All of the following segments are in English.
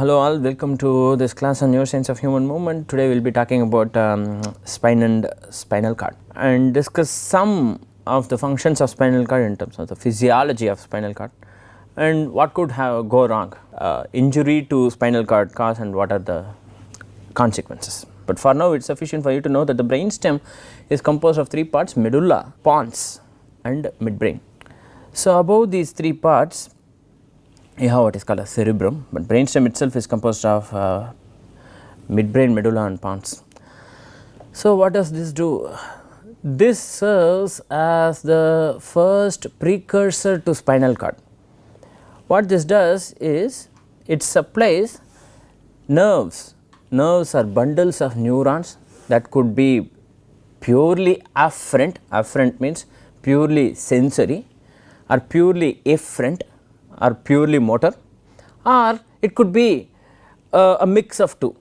Hello all, welcome to this class on Neuroscience of Human Movement. Today we will be talking about spine and spinal cord and discuss some of the functions of spinal cord in terms of the physiology of spinal cord and what could go wrong, injury to spinal cord cause and what are the consequences. But for now it is sufficient for you to know that the brainstem is composed of three parts: medulla, pons and midbrain. So above these three parts you have what is called a cerebrum, but brainstem itself is composed of midbrain, medulla and pons. So what does this do? This serves as the first precursor to spinal cord. What this does is it supplies nerves. Nerves are bundles of neurons that could be purely afferent. Afferent means purely sensory, or purely efferent or purely motor, or it could be a mix of two,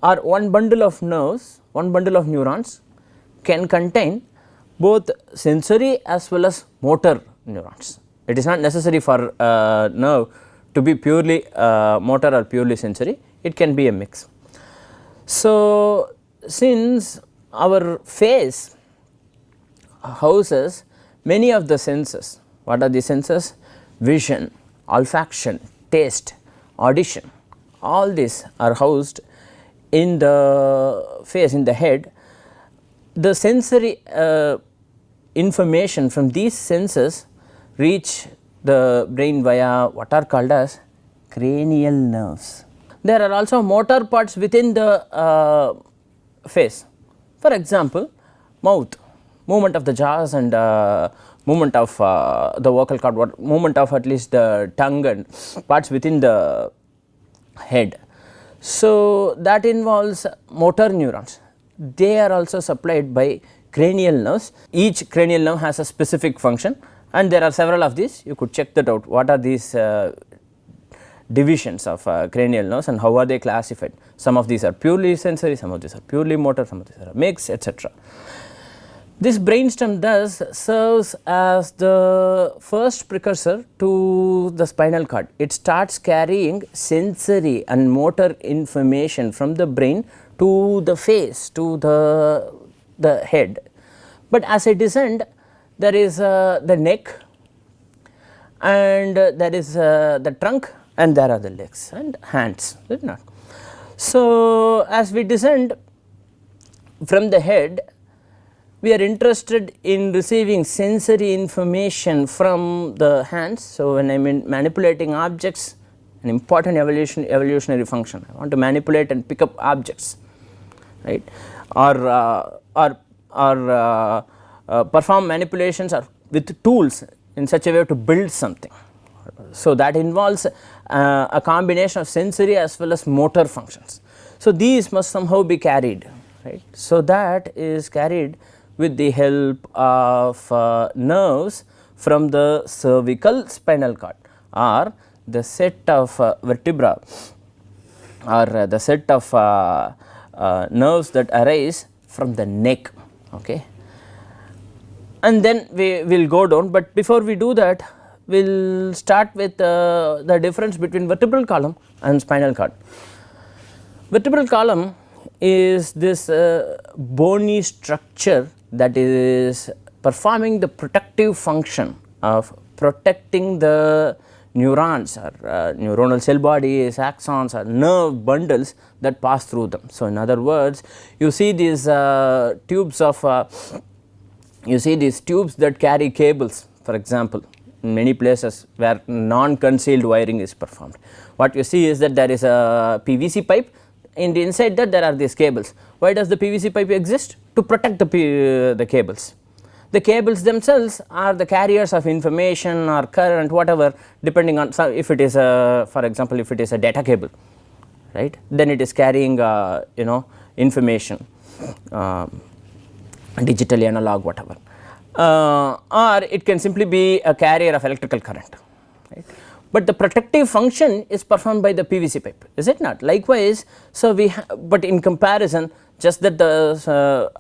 or one bundle of nerves, one bundle of neurons can contain both sensory as well as motor neurons. It is not necessary for a nerve to be purely motor or purely sensory, it can be a mix. So since our face houses many of the senses, what are the senses? Vision, olfaction, taste, audition, all these are housed in the face, in the head. The sensory information from these senses reach the brain via what are called as cranial nerves. There are also motor parts within the face. For example, mouth, movement of the jaws and movement of the vocal cord, movement of at least the tongue and parts within the head. So that involves motor neurons. They are also supplied by cranial nerves. Each cranial nerve has a specific function and there are several of these. You could check that out. What are these divisions of cranial nerves and how are they classified? Some of these are purely sensory, some of these are purely motor, some of these are mixed, etc. This brainstem thus serves as the first precursor to the spinal cord. It starts carrying sensory and motor information from the brain to the face, to the head. But as I descend, there is the neck and there is the trunk and there are the legs and hands, is it not? So as we descend from the head, we are interested in receiving sensory information from the hands. So when I am manipulating objects, an important evolutionary function, I want to manipulate and pick up objects, right, or perform manipulations or with tools in such a way to build something. So that involves a combination of sensory as well as motor functions. So these must somehow be carried, right. So that is carried with the help of nerves from the cervical spinal cord or the set of vertebra or the set of nerves that arise from the neck, okay. And then we will go down, but before we do that we will start with the difference between vertebral column and spinal cord. Vertebral column is this bony structure that is performing the protective function of protecting the neurons or neuronal cell bodies, axons or nerve bundles that pass through them. So in other words, you see these tubes of that carry cables, for example, in many places where non-concealed wiring is performed. What you see is that there is a PVC pipe, and inside that there are these cables. Why does the PVC pipe exist? To protect the cables. The cables themselves are the carriers of information or current, whatever, depending on, so if it is a, for example, if it is a data cable, right, then it is carrying information, digital, analog, whatever, or it can simply be a carrier of electrical current, right. But the protective function is performed by the PVC pipe, is it not? Likewise, so but in comparison, just that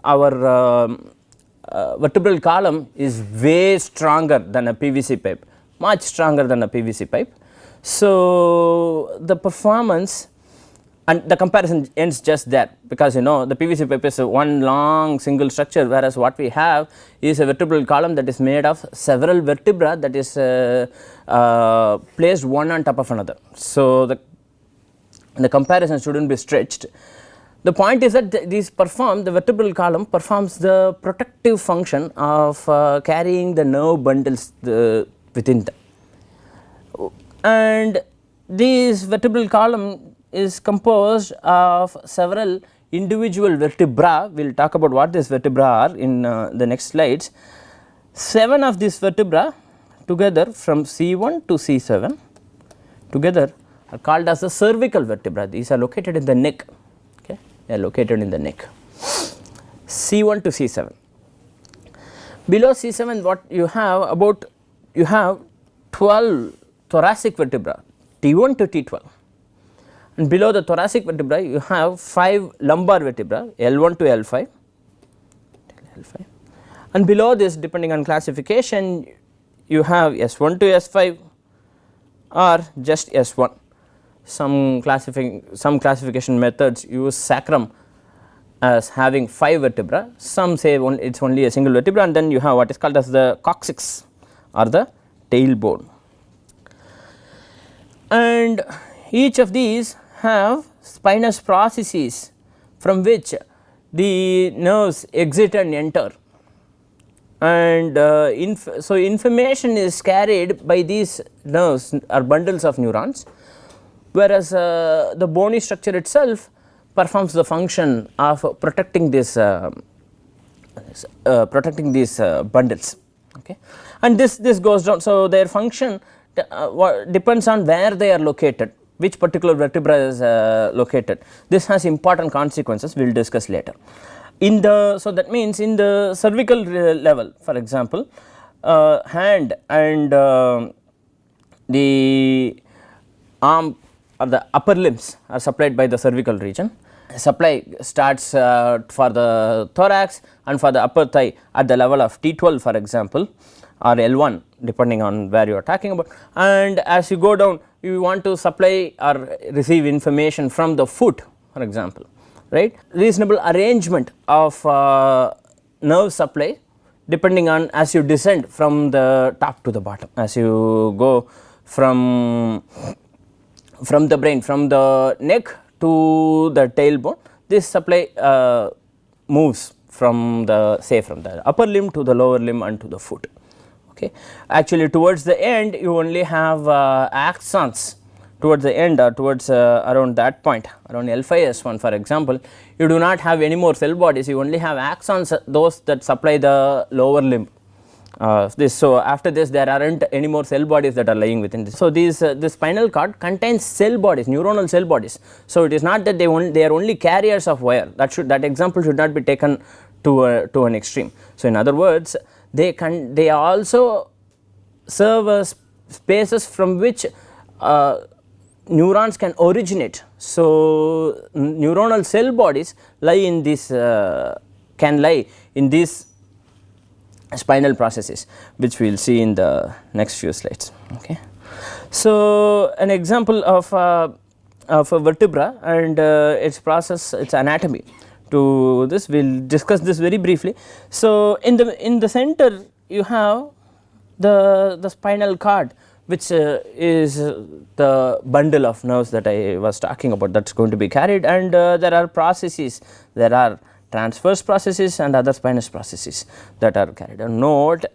our vertebral column is way stronger than a PVC pipe, much stronger than a PVC pipe. So the performance and the comparison ends just there, because you know the PVC pipe is one long single structure, whereas what we have is a vertebral column that is made of several vertebra that is placed one on top of another. So the comparison should not be stretched. The point is that the vertebral column performs the protective function of carrying the nerve bundles within them, and this vertebral column is composed of several individual vertebra. We will talk about what these vertebra are in the next slides. 7 of these vertebra together from C1 to C7 together are called as the cervical vertebra. These are located in the neck, okay, they are located in the neck, C1 to C7. Below C7 what you have 12 thoracic vertebra, T1 to T12, and below the thoracic vertebra you have 5 lumbar vertebra, L1 to L5, and below this, depending on classification, you have S1 to S5 or just S1. Some classification methods use sacrum as having 5 vertebra, some say it is only a single vertebra, and then you have what is called as the coccyx or the tailbone, and each of these have spinous processes from which the nerves exit and enter, and so information is carried by these nerves or bundles of neurons, whereas the bony structure itself performs the function of protecting these bundles, okay. And this goes down, so their function depends on where they are located, which particular vertebra is located. This has important consequences, we will discuss later. So that means in the cervical level, for example, hand and the arm or the upper limbs are supplied by the cervical region. Supply starts for the thorax and for the upper thigh at the level of T12, for example, or L1, depending on where you are talking about, and as you go down you want to supply or receive information from the foot, for example, right. Reasonable arrangement of nerve supply depending on as you descend from the top to the bottom, as you go from the brain, from the neck to the tailbone, this supply moves from the upper limb to the lower limb and to the foot, okay. Actually towards the end you only have axons, towards the end or towards around that point, around L5S1 for example, you do not have any more cell bodies, you only have axons, those that supply the lower limb. So after this there are not any more cell bodies that are lying within this. So this spinal cord contains cell bodies, neuronal cell bodies. So it is not that they are only carriers of wire. That example should not be taken to an extreme. So in other words, they also serve as spaces from which neurons can originate. So neuronal cell bodies can lie in these spinal processes, which we will see in the next few slides, okay. So an example of a vertebra and its process, its anatomy. To this we will discuss this very briefly. So in the center you have the spinal cord, which is the bundle of nerves that I was talking about, that is going to be carried, and there are processes, there are transverse processes and other spinous processes that are carried. And note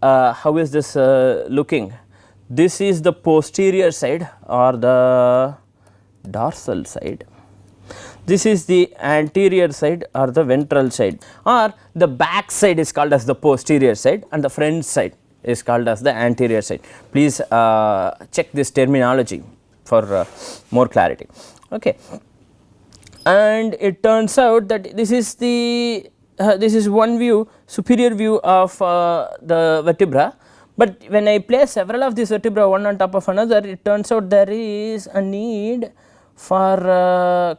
how is this looking. This is the posterior side or the dorsal side, this is the anterior side or the ventral side, or the back side is called as the posterior side and the front side is called as the anterior side. Please check this terminology for more clarity, okay. And it turns out that this is one view, superior view of the vertebra, but when I place several of these vertebra one on top of another, it turns out there is a need for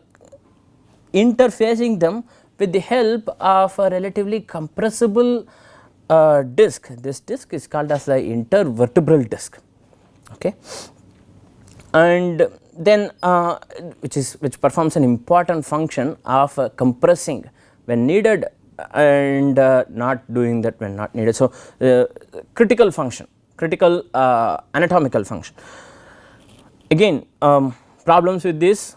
interfacing them with the help of a relatively compressible disc. This disc is called as the intervertebral disc, okay. And then which performs an important function of compressing when needed and not doing that when not needed. So, critical function, critical anatomical function. Again, problems with this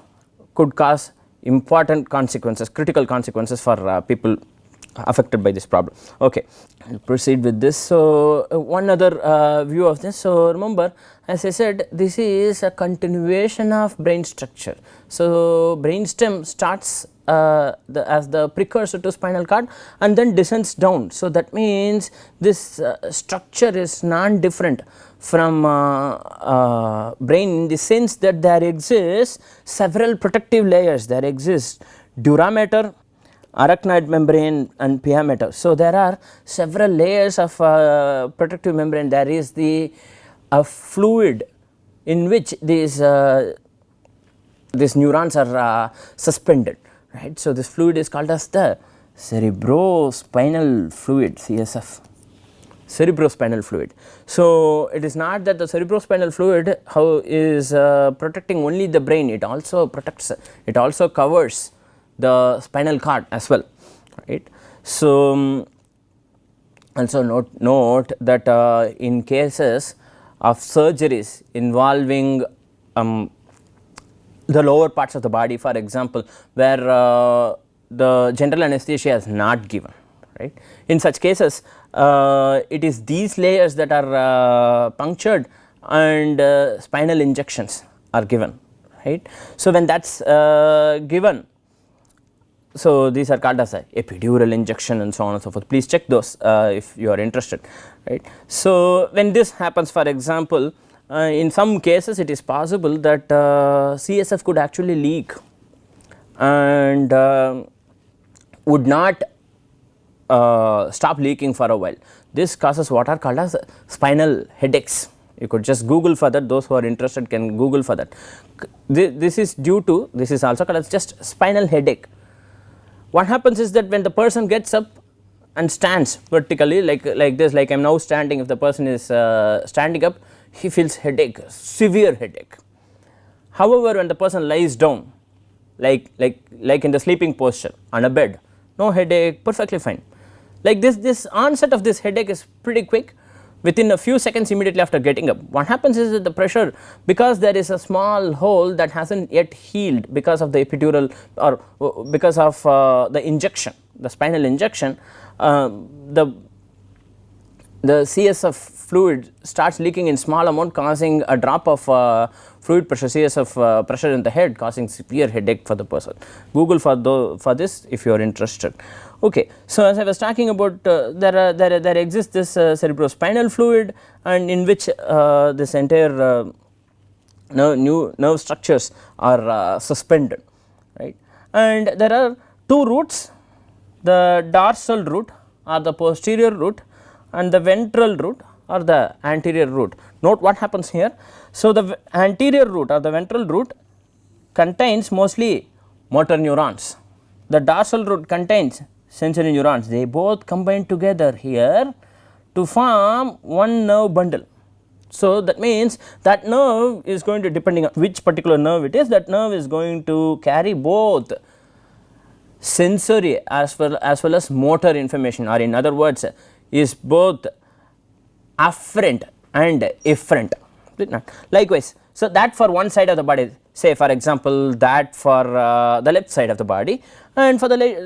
could cause important consequences, critical consequences for people affected by this problem. Okay, I'll proceed with this. So, one other view of this. So, remember, as I said, this is a continuation of brain structure. So, brainstem starts as the precursor to spinal cord and then descends down. So, that means this structure is non-different from brain in the sense that there exists several protective layers. There exists dura mater, arachnoid membrane and pia mater. So, there are several layers of protective membrane. There is the fluid in which these neurons are suspended, right. So, this fluid is called as the cerebrospinal fluid, CSF, cerebrospinal fluid. So, it is not that the cerebrospinal fluid is protecting only the brain, it also protects, it also covers the spinal cord as well, right. So, also note that in cases of surgeries involving the lower parts of the body, for example, where the general anesthesia is not given, right. In such cases, it is these layers that are punctured and spinal injections are given, right. So, when that is given, so these are called as a epidural injection and so on and so forth. Please check those if you are interested, right. So, when this happens, for example, in some cases it is possible that CSF could actually leak and would not stop leaking for a while. This causes what are called as spinal headaches. You could just Google for that, those who are interested can Google for that. This is due to, this is also called as just spinal headache. What happens is that when the person gets up and stands vertically like this, like I am now standing, if the person is standing up, he feels headache, severe headache. However, when the person lies down like in the sleeping posture on a bed, no headache, perfectly fine. Like this onset of this headache is pretty quick, within a few seconds immediately after getting up. What happens is that the pressure, because there is a small hole that has not yet healed because of the epidural or because of the injection, the spinal injection, the CSF fluid starts leaking in small amount, causing a drop of fluid pressure, CSF pressure in the head, causing severe headache for the person. Google for this if you are interested. Okay. So, as I was talking about, there exists this cerebrospinal fluid, and in which this entire nerve structures are suspended, right. And there are two routes, the dorsal root or the posterior root and the ventral root or the anterior root. Note what happens here. So, the anterior root or the ventral root contains mostly motor neurons, the dorsal root contains sensory neurons. They both combine together here to form one nerve bundle. So, that means that nerve is going to, depending on which particular nerve it is, that nerve is going to carry both sensory as well as motor information, or in other words is both afferent and efferent. Likewise, so that for one side of the body, say for example that for the left side of the body, and for the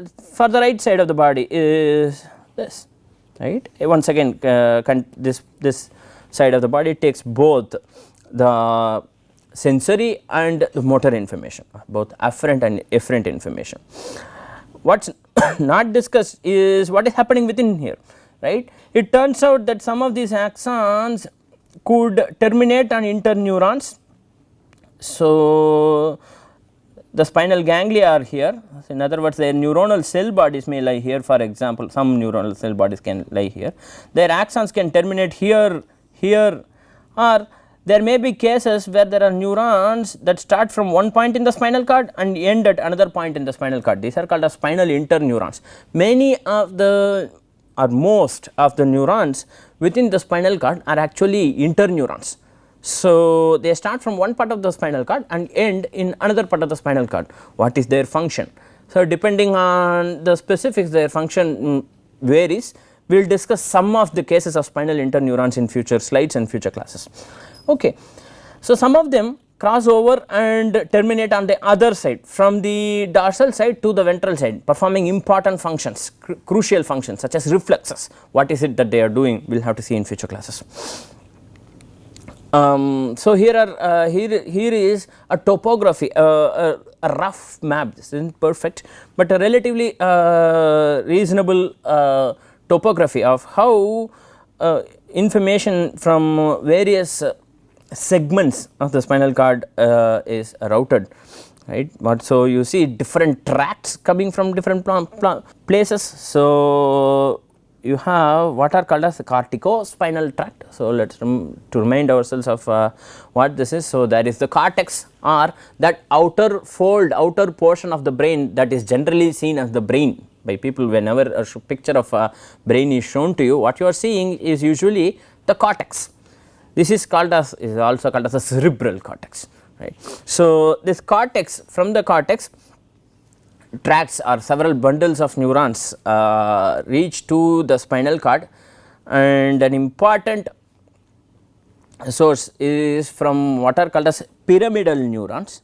right side of the body is this, right. Once again this side of the body takes both the sensory and the motor information, both afferent and efferent information. What is not discussed is what is happening within here, right. It turns out that some of these axons could terminate on interneurons. So, the spinal ganglia are here, so in other words their neuronal cell bodies may lie here, for example some neuronal cell bodies can lie here, their axons can terminate here, or there may be cases where there are neurons that start from one point in the spinal cord and end at another point in the spinal cord. These are called as spinal interneurons. Many of the or most of the neurons within the spinal cord are actually interneurons. So, they start from one part of the spinal cord and end in another part of the spinal cord. What is their function? So, depending on the specifics, their function varies. We will discuss some of the cases of spinal interneurons in future slides and future classes. Okay. So, some of them cross over and terminate on the other side, from the dorsal side to the ventral side, performing important functions, crucial functions such as reflexes. What is it that they are doing? We will have to see in future classes. So, here is a topography, a rough map. This is not perfect, but a relatively reasonable topography of how information from various segments of the spinal cord is routed, right. So, you see different tracts coming from different places. So, you have what are called as the corticospinal tract. So, let us to remind ourselves of what this is. So, there is the cortex, or that outer fold, outer portion of the brain that is generally seen as the brain by people. Whenever a picture of a brain is shown to you, what you are seeing is usually the cortex. This is also called as a cerebral cortex, right. So, this cortex, from the cortex tracts or several bundles of neurons reach to the spinal cord, and an important source is from what are called as pyramidal neurons.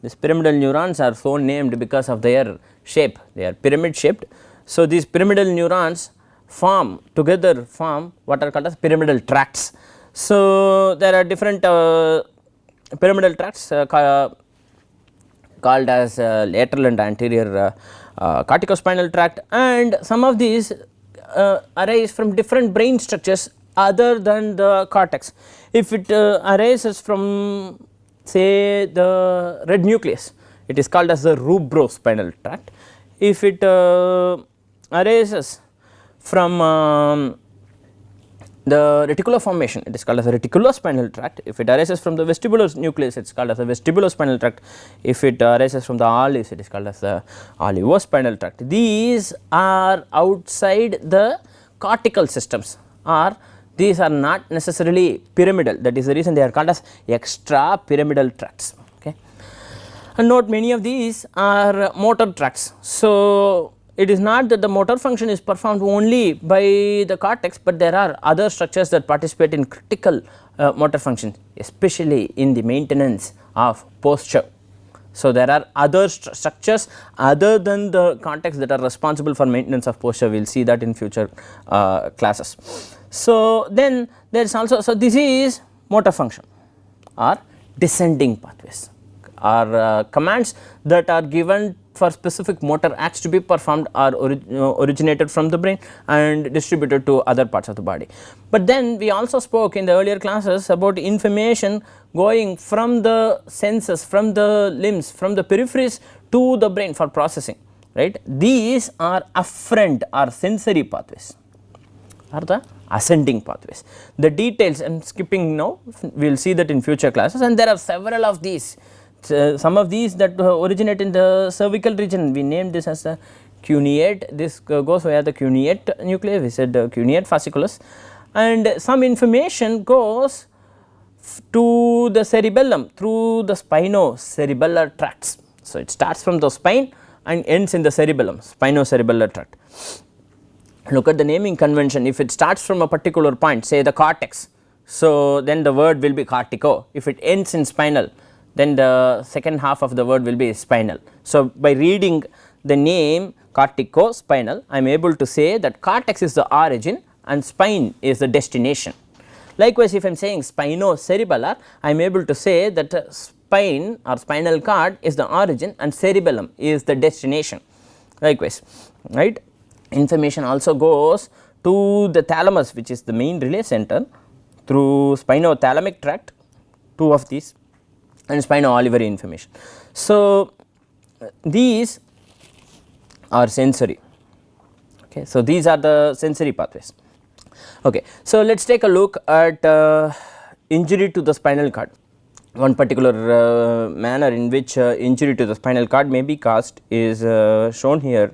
These pyramidal neurons are so named because of their shape, they are pyramid shaped. So, these pyramidal neurons together form what are called as pyramidal tracts. So, there are different pyramidal tracts called as lateral and anterior corticospinal tract, and some of these arise from different brain structures other than the cortex. If it arises from, say, the red nucleus, it is called as the rubrospinal tract. If it arises from the reticular formation, it is called as a reticulospinal tract. If it arises from the vestibular nucleus, it is called as a vestibulospinal tract. If it arises from the olives, it is called as the olivospinal tract. These are outside the cortical systems, or these are not necessarily pyramidal. That is the reason they are called as extra pyramidal tracts. Okay. And note, many of these are motor tracts. So, it is not that the motor function is performed only by the cortex, but there are other structures that participate in critical motor function, especially in the maintenance of posture. So, there are other structures other than the cortex that are responsible for maintenance of posture. We will see that in future classes. So, then there is also, so this is motor function or descending pathways, are commands that are given for specific motor acts to be performed, are originated from the brain and distributed to other parts of the body. But then we also spoke in the earlier classes about information going from the senses, from the limbs, from the peripheries to the brain for processing, right. These are afferent or sensory pathways, are the ascending pathways. The details I am skipping now, we will see that in future classes, and there are several of these. Some of these that originate in the cervical region, we named this as the cuneate. This goes via the cuneate nuclei, we said cuneate fasciculus, and some information goes to the cerebellum through the spinocerebellar tracts. So, it starts from the spine and ends in the cerebellum, spinocerebellar tract. Look at the naming convention. If it starts from a particular point, say the cortex, so then the word will be cortico. If it ends in spinal, then the second half of the word will be spinal. So, by reading the name corticospinal, I am able to say that cortex is the origin and spine is the destination. Likewise, if I am saying spinocerebellar, I am able to say that spine or spinal cord is the origin and cerebellum is the destination. Likewise, right. Information also goes to the thalamus, which is the main relay center, through spinothalamic tract, two of these, and spino-olivary information. So, these are sensory. Okay. So, these are the sensory pathways. Okay. So, let us take a look at injury to the spinal cord. One particular manner in which injury to the spinal cord may be caused is shown here.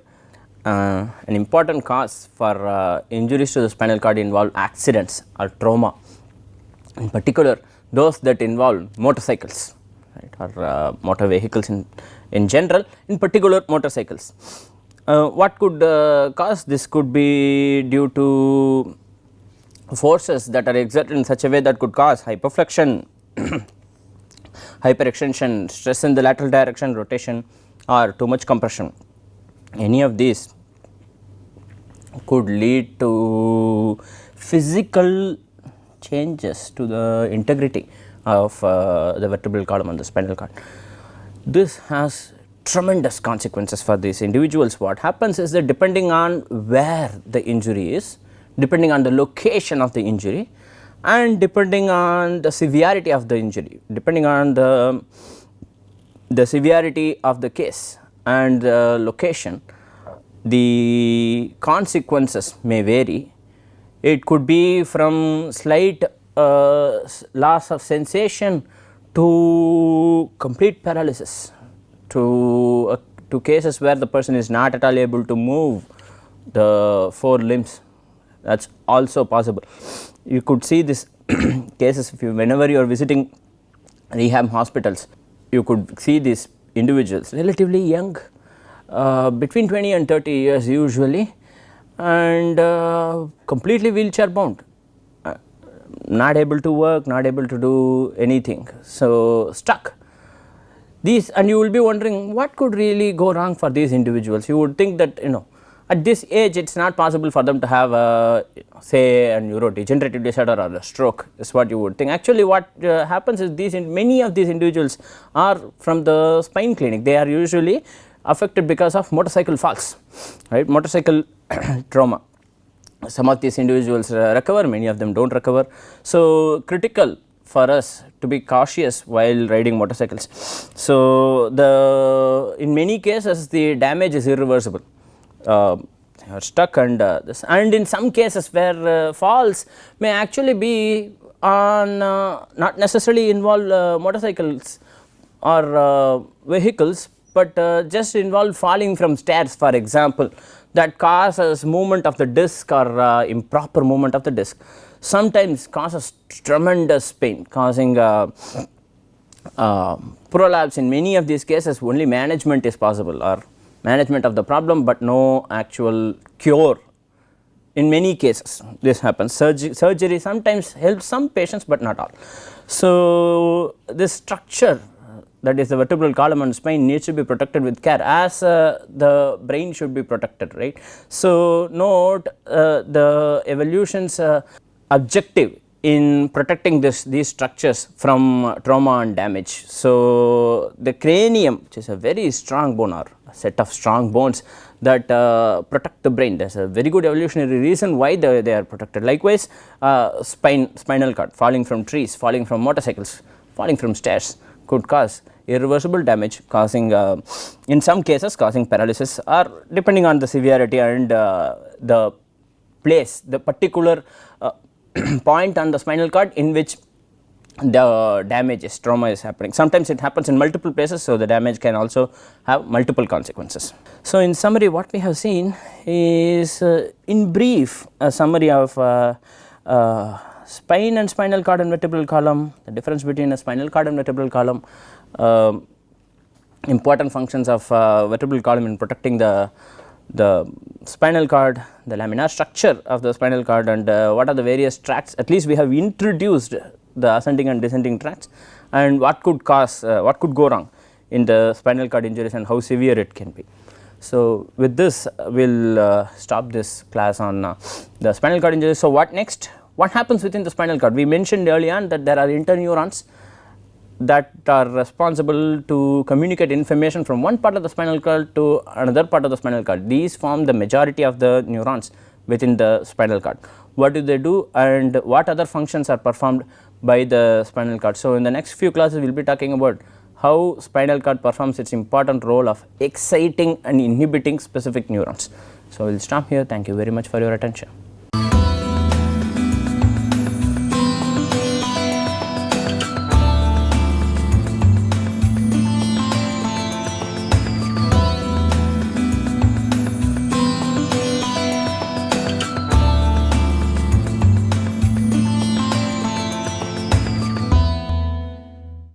An important cause for injuries to the spinal cord involve accidents or trauma. In particular, those that involve motorcycles, right, or motor vehicles in general, in particular motorcycles. What could cause this could be due to forces that are exerted in such a way that could cause hyperflexion, hyperextension, stress in the lateral direction, rotation, or too much compression. Any of these could lead to physical changes to the integrity of the vertebral column and the spinal cord. This has tremendous consequences for these individuals. What happens is that depending on where the injury is, depending on the location of the injury, and depending on the severity of the injury, depending on the severity of the case and the location, the consequences may vary. It could be from slight loss of sensation to complete paralysis, to cases where the person is not at all able to move the 4 limbs. That is also possible. You could see this cases if you, whenever you are visiting rehab hospitals, you could see these individuals relatively young, between 20 and 30 years usually, and completely wheelchair bound, not able to work, not able to do anything, so stuck. These, and you will be wondering what could really go wrong for these individuals. You would think that, you know, at this age it is not possible for them to have a, say, a neurodegenerative disorder or a stroke, is what you would think. Actually what happens is many of these individuals are from the spine clinic. They are usually affected because of motorcycle falls, right, motorcycle trauma. Some of these individuals recover, many of them do not recover. So critical for us to be cautious while riding motorcycles. So in many cases the damage is irreversible. You are stuck, and this, and in some cases where falls may actually be on not necessarily involve motorcycles or vehicles, but just involve falling from stairs, for example, that causes movement of the disc or improper movement of the disc, sometimes causes tremendous pain, causing prolapse. In many of these cases only management is possible, or management of the problem, but no actual cure. In many cases this happens. Surgery sometimes helps some patients, but not all. So this structure, that is the vertebral column and spine, needs to be protected with care, as the brain should be protected, right. So note the evolution's objective in protecting these structures from trauma and damage. So the cranium, which is a very strong bone, or a set of strong bones that protect the brain, there is a very good evolutionary reason why they are protected. Likewise spinal cord, falling from trees, falling from motorcycles, falling from stairs could cause irreversible damage, causing in some cases causing paralysis, or depending on the severity and the place, the particular point on the spinal cord in which the damage is, trauma is happening. Sometimes it happens in multiple places, so the damage can also have multiple consequences. So in summary, what we have seen is in brief a summary of spine and spinal cord and vertebral column, the difference between a spinal cord and vertebral column, important functions of vertebral column in protecting the spinal cord, the laminar structure of the spinal cord, and what are the various tracts. At least we have introduced the ascending and descending tracts, and what could cause, what could go wrong in the spinal cord injuries and how severe it can be. So with this we will stop this class on the spinal cord injuries. So what next? What happens within the spinal cord? We mentioned early on that there are interneurons that are responsible to communicate information from one part of the spinal cord to another part of the spinal cord. These form the majority of the neurons within the spinal cord. What do they do, and what other functions are performed by the spinal cord? So in the next few classes we will be talking about how spinal cord performs its important role of exciting and inhibiting specific neurons. So we will stop here. Thank you very much for your attention.